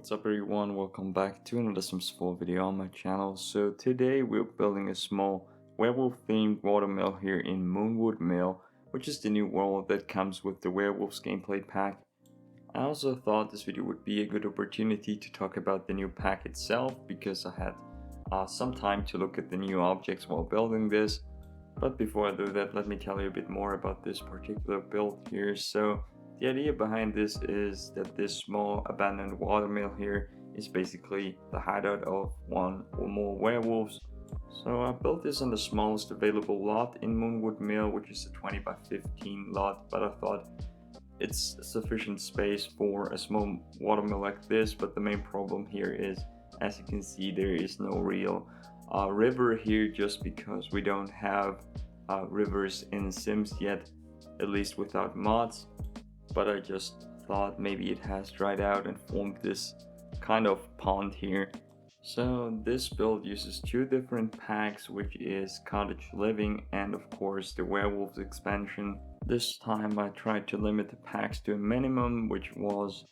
What's up everyone, welcome back to another Sims 4 video on my channel. So today we're building a small werewolf themed watermill here in Moonwood Mill, which is the new world that comes with the Werewolves gameplay pack. I also thought this video would be a good opportunity to talk about the new pack itself, because I had some time to look at the new objects while building this. But before I do that, let me tell you a bit more about this particular build here. So the idea behind this is that this small abandoned watermill here is basically the hideout of one or more werewolves. So I built this on the smallest available lot in Moonwood Mill, which is a 20 by 15 lot, but I thought it's sufficient space for a small watermill like this. But the main problem here is, as you can see, there is no real river here, just because we don't have rivers in Sims yet, at least without mods. But I just thought maybe it has dried out and formed this kind of pond here. So this build uses two different packs, which is Cottage Living and of course the Werewolves expansion. This time I tried to limit the packs to a minimum, which was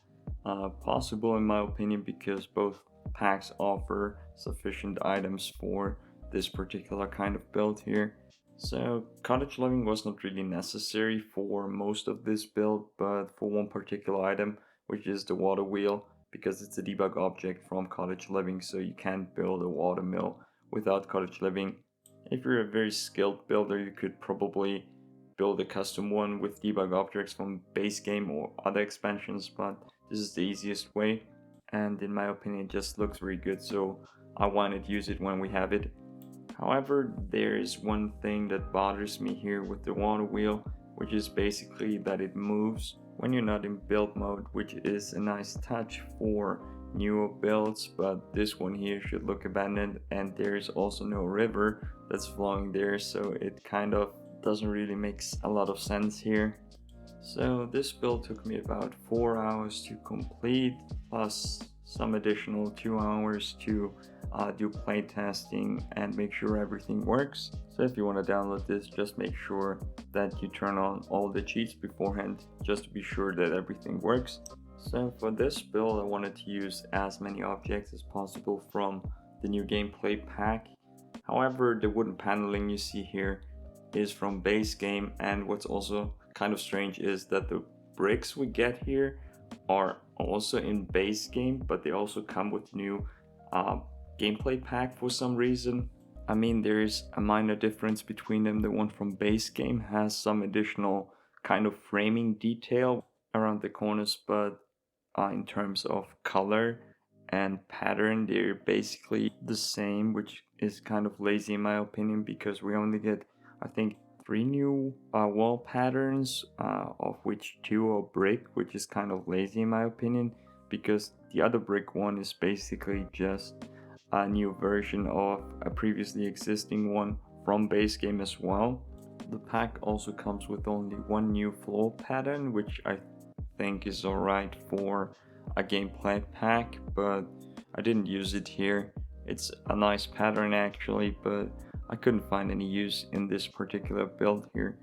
possible in my opinion, because both packs offer sufficient items for this particular kind of build here. So Cottage Living was not really necessary for most of this build, but for one particular item, which is the water wheel, because it's a debug object from Cottage Living, so you can't build a water mill without Cottage Living. If you're a very skilled builder, you could probably build a custom one with debug objects from base game or other expansions, but this is the easiest way, and in my opinion it just looks very good, so I wanted to use it when we have it. However, there is one thing that bothers me here with the water wheel, which is basically that it moves when you're not in build mode, which is a nice touch for newer builds, but this one here should look abandoned, and there is also no river that's flowing there, so it kind of doesn't really make a lot of sense here. So this build took me about 4 hours to complete, plus some additional 2 hours to do playtesting and make sure everything works. So if you want to download this, just make sure that you turn on all the cheats beforehand, just to be sure that everything works. So for this build I wanted to use as many objects as possible from the new gameplay pack. However, the wooden paneling you see here is from base game, and what's also kind of strange is that the bricks we get here are also in base game, but they also come with new gameplay pack for some reason. I mean, there is a minor difference between them. The one from base game has some additional kind of framing detail around the corners, but in terms of color and pattern, they're basically the same, which is kind of lazy in my opinion, because we only get, I think, 3 new wall patterns, of which 2 are brick, which is kind of lazy in my opinion, because the other brick one is basically just a new version of a previously existing one from base game as well. The pack also comes with only 1 new floor pattern, which I think is alright for a gameplay pack, but I didn't use it here. It's a nice pattern actually, but I couldn't find any use in this particular build here.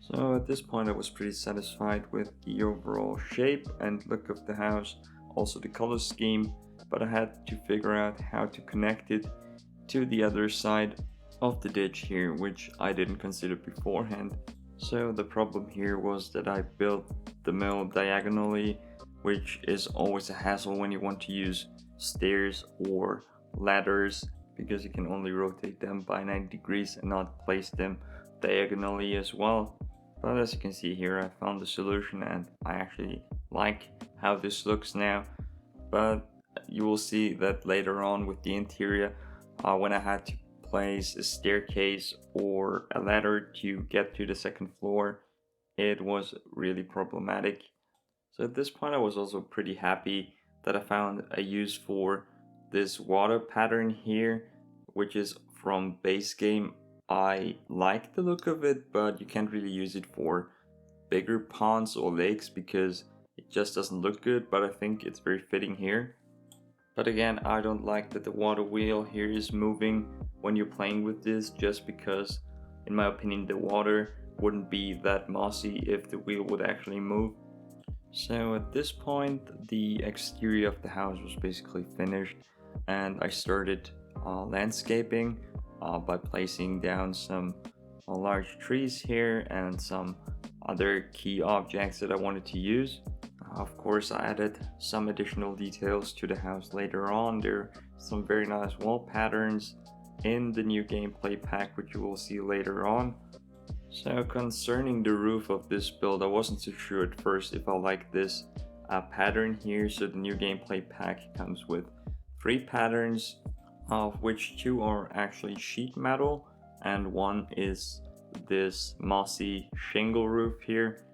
So at this point I was pretty satisfied with the overall shape and look of the house, also the color scheme, but I had to figure out how to connect it to the other side of the ditch here, which I didn't consider beforehand. So the problem here was that I built the mill diagonally, which is always a hassle when you want to use stairs or ladders, because you can only rotate them by 90 degrees and not place them diagonally as well. But as you can see here, I found the solution and I actually like how this looks now. But you will see that later on with the interior, when I had to place a staircase or a ladder to get to the second floor, it was really problematic. So at this point I was also pretty happy that I found a use for this water pattern here, which is from base game. I like the look of it, but you can't really use it for bigger ponds or lakes because it just doesn't look good, but I think it's very fitting here. But again, I don't like that the water wheel here is moving when you're playing with this, just because in my opinion the water wouldn't be that mossy if the wheel would actually move. So at this point, the exterior of the house was basically finished, and I started landscaping by placing down some large trees here and some other key objects that I wanted to use. Of course, I added some additional details to the house later on. There are some very nice wall patterns in the new gameplay pack, which you will see later on. So concerning the roof of this build, I wasn't so sure at first if I like this pattern here. So the new gameplay pack comes with 3 patterns, of which 2 are actually sheet metal and 1 is this mossy shingle roof here,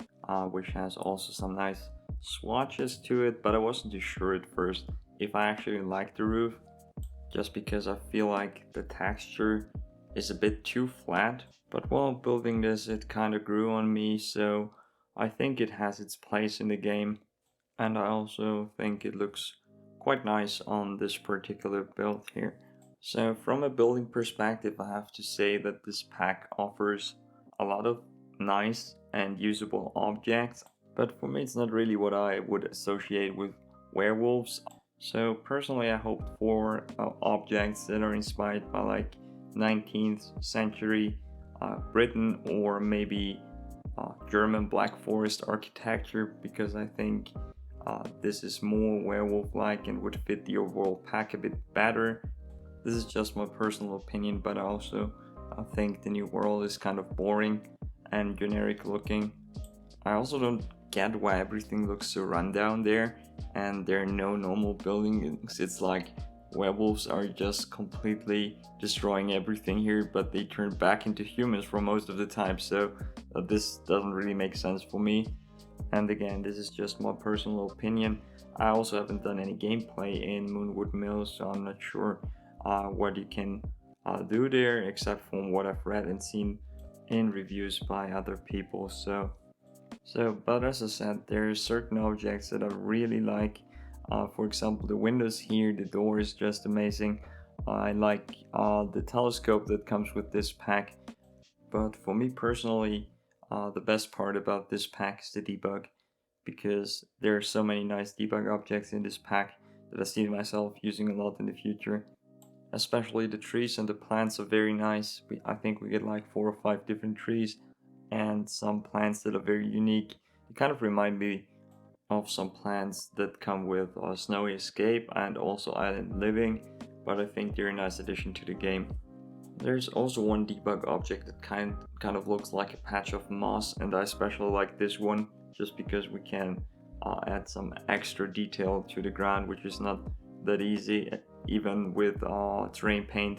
which has also some nice swatches to it, but I wasn't too sure at first if I actually like the roof, just because I feel like the texture is a bit too flat. But while building this, it kind of grew on me, so I think it has its place in the game, and I also think it looks quite nice on this particular build here. So from a building perspective, I have to say that this pack offers a lot of nice and usable objects, but for me it's not really what I would associate with werewolves. So personally, I hoped for objects that are inspired by like 19th century Britain, or maybe German Black Forest architecture, because I think this is more werewolf-like and would fit the overall pack a bit better. This is just my personal opinion, but I also think the new world is kind of boring and generic looking. I also don't get why everything looks so rundown there, and there are no normal buildings. It's like werewolves are just completely destroying everything here, but they turn back into humans for most of the time, so this doesn't really make sense for me. And again, this is just my personal opinion. I also haven't done any gameplay in Moonwood Mill, so I'm not sure what you can do there, except from what I've read and seen in reviews by other people. But as I said, there are certain objects that I really like. For example, the windows here, the door is just amazing. I like the telescope that comes with this pack. But for me personally, the best part about this pack is the debug, because there are so many nice debug objects in this pack that I see myself using a lot in the future. Especially the trees and the plants are very nice. I think we get like 4 or 5 different trees and some plants that are very unique. They kind of remind me of some plants that come with Snowy Escape and also Island Living, but I think they're a nice addition to the game. There's also one debug object that kind of looks like a patch of moss, and I especially like this one just because we can add some extra detail to the ground, which is not that easy even with terrain paint.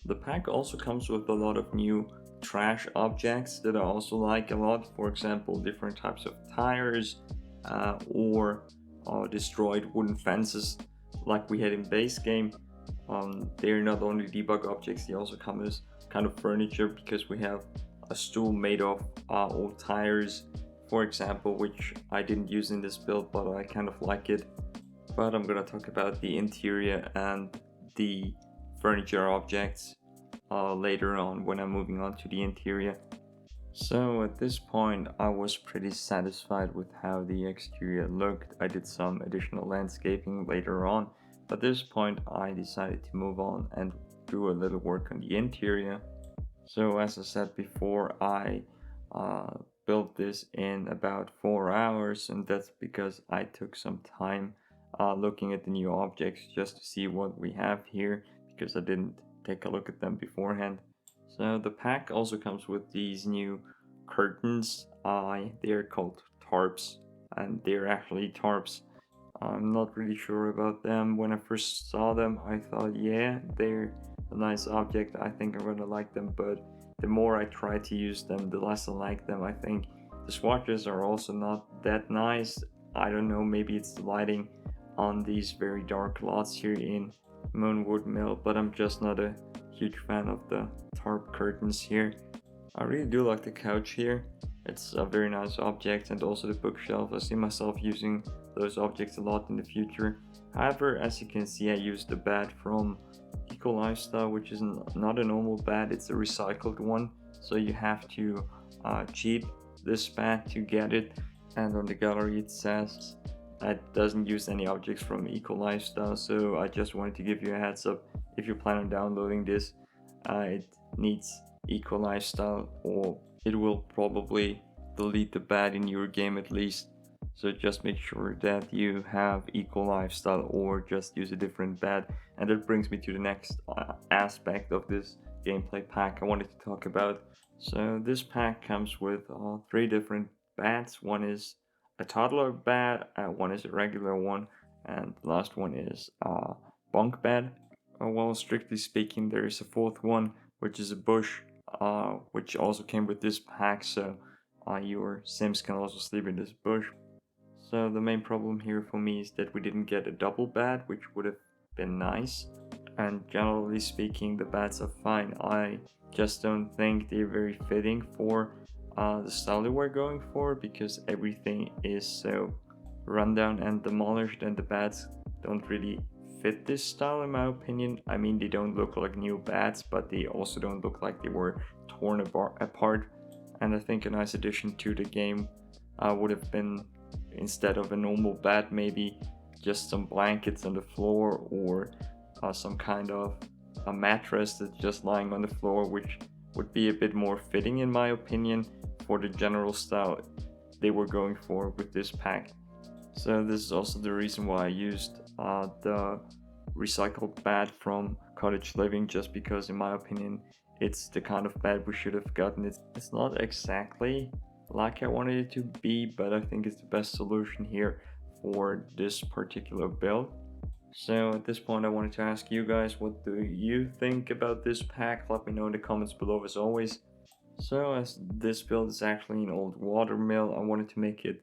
The pack also comes with a lot of new trash objects that I also like a lot. For example, different types of tires or destroyed wooden fences like we had in base game. They're not only debug objects, they also come as kind of furniture, because we have a stool made of old tires, for example, which I didn't use in this build, but I kind of like it. But I'm gonna talk about the interior and the furniture objects later on when I'm moving on to the interior. So at this point I was pretty satisfied with how the exterior looked. I did some additional landscaping later on, but at this point I decided to move on and do a little work on the interior. So as I said before, I built this in about 4 hours, and that's because I took some time looking at the new objects just to see what we have here, because I didn't take a look at them beforehand. So the pack also comes with these new curtains. They're called tarps, and they're actually tarps. I'm not really sure about them. When I first saw them, I thought, yeah, they're a nice object. I think I'm gonna like them, but the more I try to use them, the less I like them. I think the swatches are also not that nice. I don't know, maybe it's the lighting on these very dark lots here in Moonwood Mill, but I'm just not a huge fan of the tarp curtains here. I really do like the couch here. It's a very nice object, and also the bookshelf. I see myself using those objects a lot in the future. However, as you can see, I used the bed from Eco Lifestyle, which is not a normal bed, it's a recycled one, so you have to cheat this bed to get it. and on the gallery it says it doesn't use any objects from Eco Lifestyle, so I just wanted to give you a heads up. If you plan on downloading this, it needs Eco Lifestyle, or it will probably delete the bad in your game at least. So just make sure that you have Eco Lifestyle or just use a different bed. And that brings me to the next aspect of this gameplay pack I wanted to talk about. So this pack comes with 3 different beds. One is a toddler bed, one is a regular one, and the last one is a bunk bed. Well, strictly speaking, there is a fourth one, which is a bush, which also came with this pack, so your Sims can also sleep in this bush. So the main problem here for me is that we didn't get a double bed, which would have been nice. And generally speaking, the beds are fine. I just don't think they're very fitting for the style that we're going for, because everything is so rundown and demolished, and the beds don't really fit this style in my opinion. I mean, they don't look like new beds, but they also don't look like they were torn apart. And I think a nice addition to the game would have been, instead of a normal bed, maybe just some blankets on the floor, or some kind of a mattress that's just lying on the floor, which would be a bit more fitting in my opinion for the general style they were going for with this pack. So this is also the reason why I used the recycled bed from Cottage Living, just because in my opinion it's the kind of bed we should have gotten. It's not exactly like I wanted it to be, but I think it's the best solution here for this particular build. So at this point I wanted to ask you guys, what do you think about this pack? Let me know in the comments below as always. So as this build is actually an old water mill, I wanted to make it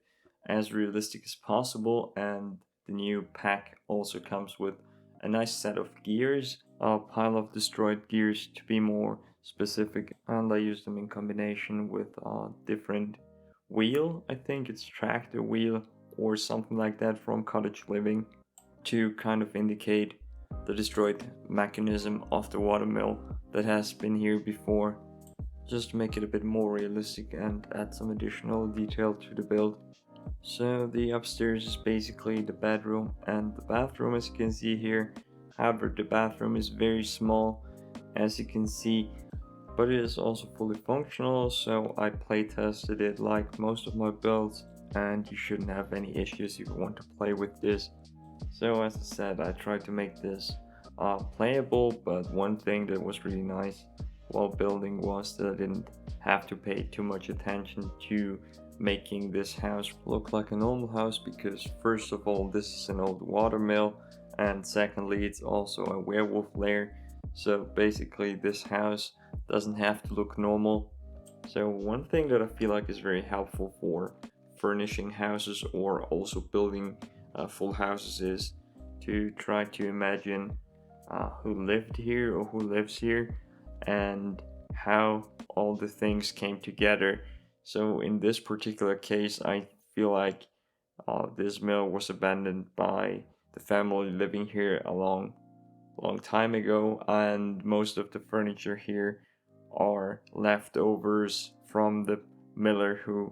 as realistic as possible, and the new pack also comes with a nice set of gears, a pile of destroyed gears to be more specific, and I used them in combination with a different wheel. I think it's tractor wheel or something like that from Cottage Living, to kind of indicate the destroyed mechanism of the watermill that has been here before, just to make it a bit more realistic and add some additional detail to the build. So the upstairs is basically the bedroom and the bathroom, as you can see here. However, the bathroom is very small, as you can see, but it is also fully functional, so I play tested it like most of my builds, and you shouldn't have any issues if you want to play with this. So as I said, I tried to make this playable, but one thing that was really nice while building was that I didn't have to pay too much attention to making this house look like a normal house, because first of all, this is an old water mill, and secondly, it's also a werewolf lair. So basically this house doesn't have to look normal. So one thing that I feel like is very helpful for furnishing houses or also building full houses is to try to imagine who lived here or who lives here, and how all the things came together. So in this particular case, I feel like this mill was abandoned by the family living here a long time ago, and most of the furniture here are leftovers from the miller who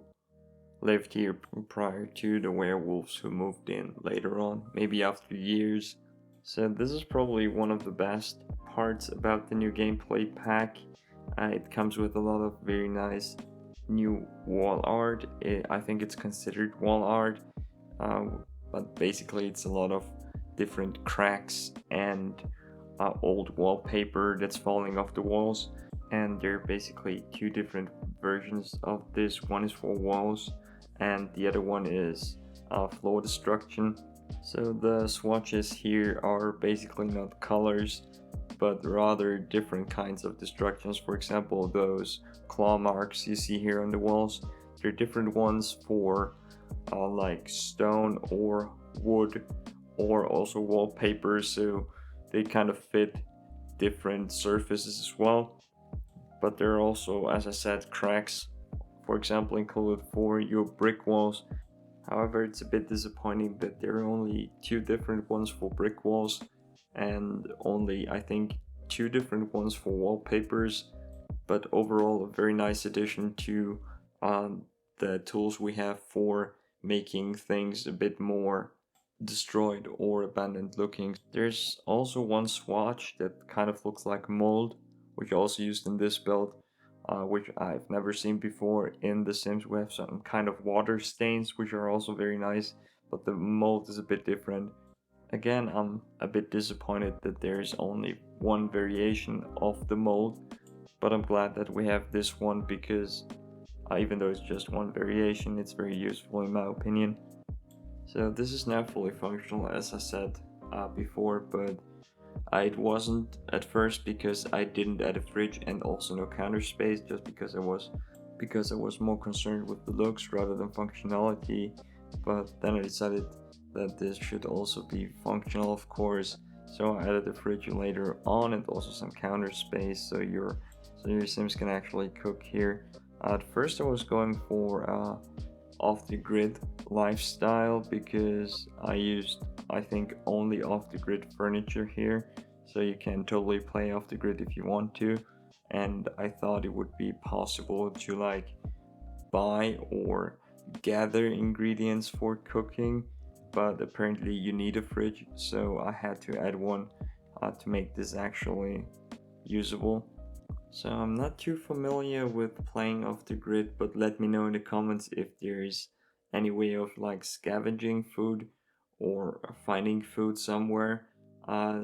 lived here prior to the werewolves who moved in later on, maybe after years. So this is probably one of the best parts about the new gameplay pack. It comes with a lot of very nice new wall art. I think it's considered wall art, but basically it's a lot of different cracks and old wallpaper that's falling off the walls, and there are basically 2 different versions of this. One is for walls and the other one is floor destruction. So the swatches here are basically not colors, but rather different kinds of destructions. For example, those claw marks you see here on the walls, there are different ones for like stone or wood or also wallpaper, so they kind of fit different surfaces as well. But there are also, as I said, cracks, for example, included for your brick walls. However, it's a bit disappointing that there are only 2 different ones for brick walls, and only, I think, 2 different ones for wallpapers. But overall, a very nice addition to the tools we have for making things a bit more destroyed or abandoned looking. There's also one swatch that kind of looks like mold, which I also used in this build, which I've never seen before in The Sims. We have some kind of water stains, which are also very nice, but the mold is a bit different. Again, I'm a bit disappointed that there's only one variation of the mold, but I'm glad that we have this one because even though it's just one variation, it's very useful in my opinion. So this is now fully functional, as I said before, but it wasn't at first because I didn't add a fridge and also no counter space, just because I was more concerned with the looks rather than functionality. But then I decided that this should also be functional, of course. So I added a fridge later on and also some counter space, so your Sims can actually cook here. At first I was going for off-the-grid lifestyle because I used, I think, only off-the-grid furniture here, so you can totally play off-the-grid if you want to. And I thought it would be possible to like buy or gather ingredients for cooking, but apparently you need a fridge, so I had to add one to make this actually usable. So I'm not too familiar with playing off the grid, but let me know in the comments if there's any way of like scavenging food or finding food somewhere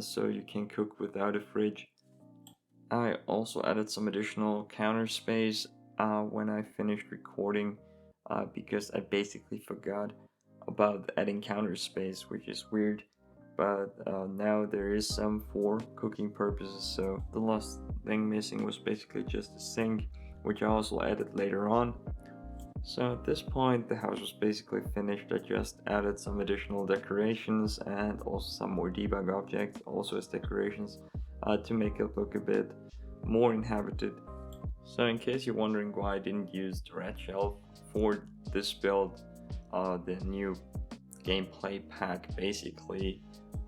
so you can cook without a fridge. I also added some additional counter space when I finished recording because I basically forgot about adding counter space, which is weird. But now there is some for cooking purposes, so the last thing missing was basically just a sink, which I also added later on. So at this point the house was basically finished. I just added some additional decorations and also some more debug objects also as decorations to make it look a bit more inhabited. So in case you're wondering why I didn't use the red shelf for this build, the new gameplay pack basically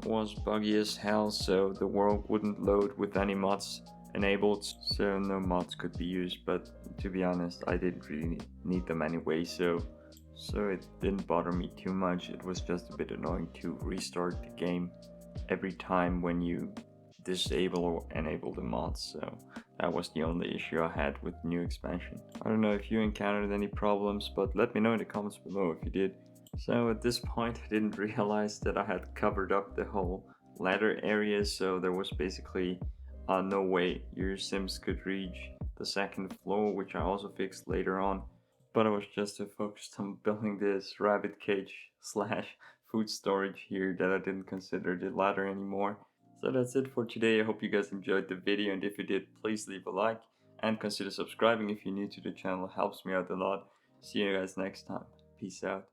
was buggy as hell, so the world wouldn't load with any mods enabled, so no mods could be used. But to be honest, I didn't really need them anyway, so it didn't bother me too much. It was just a bit annoying to restart the game every time when you disable or enable the mods, so that was the only issue I had with the new expansion. I don't know if you encountered any problems, but let me know in the comments below if you did. So at this point I didn't realize that I had covered up the whole ladder area, so there was basically no way your Sims could reach the second floor, which I also fixed later on. But I was just so focused on building this rabbit cage slash food storage here that I didn't consider the ladder anymore. So that's it for today. I hope you guys enjoyed the video, and if you did, please leave a like and consider subscribing if you're new to the channel. It helps me out a lot. See you guys next time. Peace out.